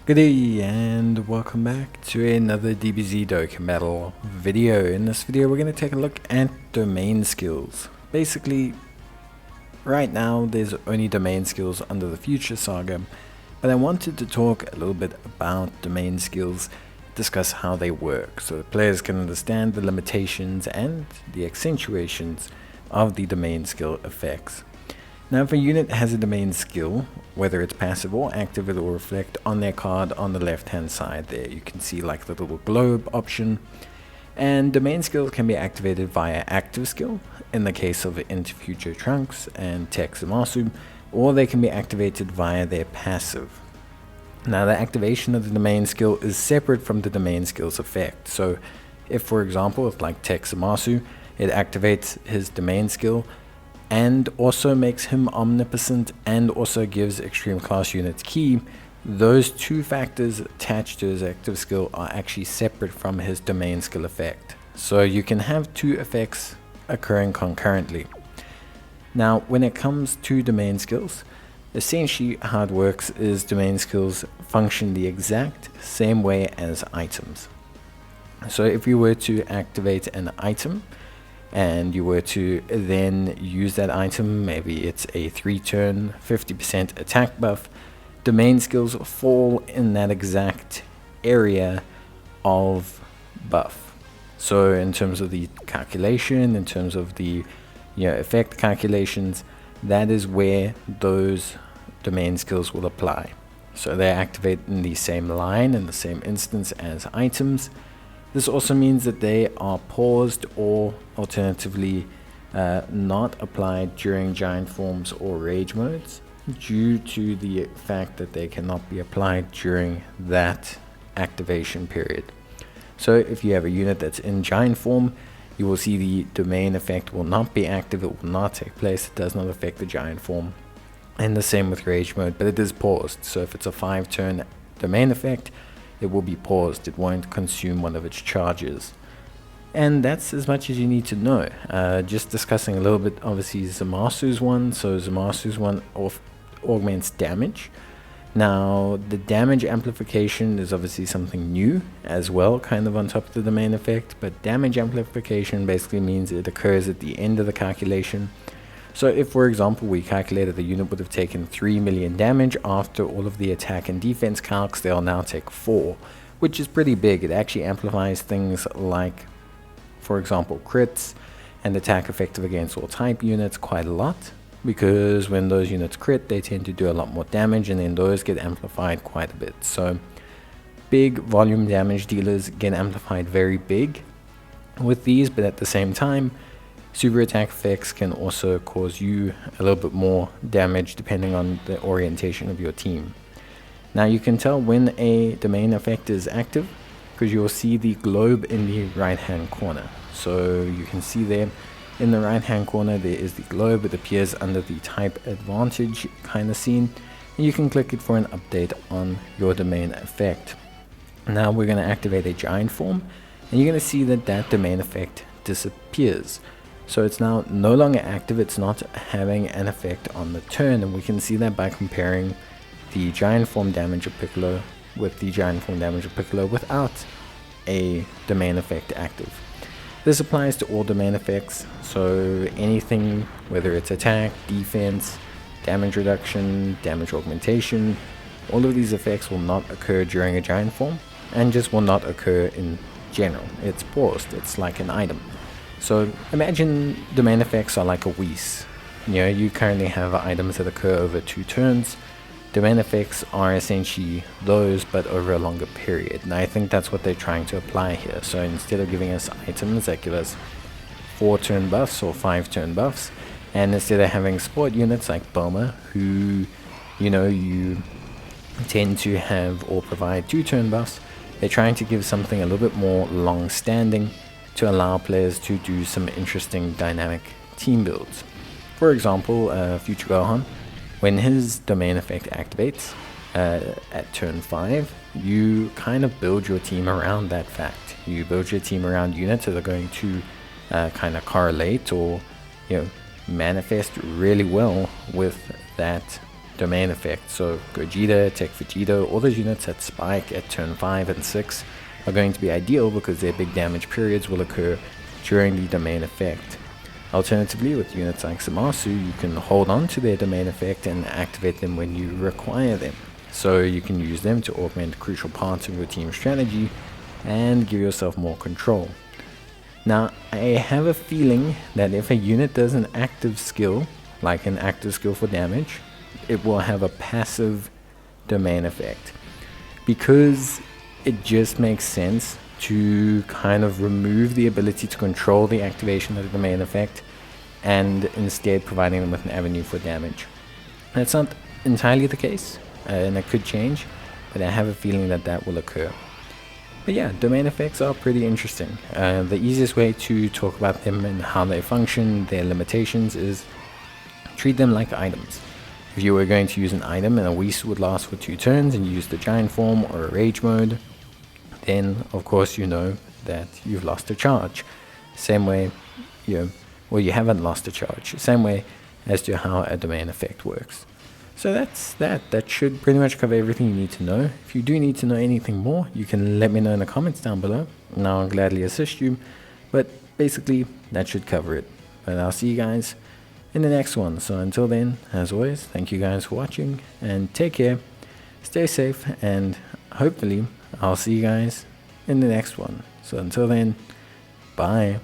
Good day and welcome back to another DBZ Dokkan Battle video. In this video we're going to take a look at domain skills. Basically, right now there's only domain skills under the Future Saga, but I wanted to talk a little bit about domain skills, discuss how they work, so the players can understand the limitations and the accentuations of the domain skill effects. Now, if a unit has a domain skill, whether it's passive or active, it will reflect on their card on the left hand side there. You can see like the little globe option. And domain skills can be activated via active skill in the case of Into Future Trunks and Tech Zamasu, or they can be activated via their passive. Now, the activation of the domain skill is separate from the domain skill's effect. So if, for example, with like Tech Zamasu, it activates his domain skill and also makes him omnipotent and also gives extreme class units ki, those two factors attached to his active skill are actually separate from his domain skill effect. So you can have two effects occurring concurrently. Now, when it comes to domain skills, essentially how it works is domain skills function the exact same way as items. So if you were to activate an item, and you were to then use that item, maybe it's a 3-turn 50% attack buff, domain skills fall in that exact area of buff. So in terms of the calculation, in terms of the effect calculations, that is where those domain skills will apply. So they activate in the same line, in the same instance as items. This also means that they are paused or alternatively not applied during giant forms or rage modes due to the fact that they cannot be applied during that activation period. So if you have a unit that's in giant form, you will see the domain effect will not be active, it will not take place, it does not affect the giant form. And the same with rage mode, but it is paused. So if it's a 5-turn domain effect, it will be paused, it won't consume one of its charges. And that's as much as you need to know. Just discussing a little bit, obviously, Zamasu's one. So Zamasu's one augments damage. Now, the damage amplification is obviously something new as well, kind of on top of the domain effect, but damage amplification basically means it occurs at the end of the calculation. So if, for example, we calculated the unit would have taken 3 million damage after all of the attack and defense calcs, they'll now take 4, which is pretty big. It actually amplifies things like, for example, crits and attack effective against all type units quite a lot, because when those units crit, they tend to do a lot more damage, and then those get amplified quite a bit. So big volume damage dealers get amplified very big with these, but at the same time, super attack effects can also cause you a little bit more damage depending on the orientation of your team. Now you can tell when a domain effect is active because you'll see the globe in the right hand corner. So you can see there in the right hand corner there is the globe. It appears under the type advantage kind of scene, and you can click it for an update on your domain effect. Now we're going to activate a giant form, and you're going to see that that domain effect disappears. So it's now no longer active, it's not having an effect on the turn, and we can see that by comparing the giant form damage of Piccolo with the giant form damage of Piccolo without a domain effect active. This applies to all domain effects, so anything, whether it's attack, defense, damage reduction, damage augmentation, all of these effects will not occur during a giant form and just will not occur in general. It's paused, it's like an item. So imagine domain effects are like a Whis. You currently have items that occur over 2 turns. Domain effects are essentially those, but over a longer period. And I think that's what they're trying to apply here. So instead of giving us items that give us 4-turn buffs or 5-turn buffs, and instead of having support units like Boma, who you tend to have or provide 2-turn buffs, they're trying to give something a little bit more long-standing to allow players to do some interesting dynamic team builds. For example, Future Gohan, when his domain effect activates at turn 5, you kind of build your team around that fact. You build your team around units that are going to kind of correlate or manifest really well with that domain effect. So Gogeta, Tech Vegeta, all those units that spike at turn 5 and 6 are going to be ideal because their big damage periods will occur during the domain effect. Alternatively, with units like Zamasu, you can hold on to their domain effect and activate them when you require them. So you can use them to augment crucial parts of your team strategy and give yourself more control. Now, I have a feeling that if a unit does an active skill, like an active skill for damage, it will have a passive domain effect, because it just makes sense to kind of remove the ability to control the activation of the domain effect and instead providing them with an avenue for damage. That's not entirely the case, and it could change, but I have a feeling that that will occur. But yeah, domain effects are pretty interesting. The easiest way to talk about them and how they function, their limitations, is treat them like items. If you were going to use an item and a Whis would last for 2 turns and you use the giant form or a rage mode, then of course you know that you've lost a charge. Same way, you haven't lost a charge. Same way as to how a domain effect works. So that's that. That should pretty much cover everything you need to know. If you do need to know anything more, you can let me know in the comments down below, and I'll gladly assist you. But basically, that should cover it. But I'll see you guys in the next one. So until then, as always, thank you guys for watching, and take care, stay safe, and hopefully I'll see you guys in the next one. So until then, bye.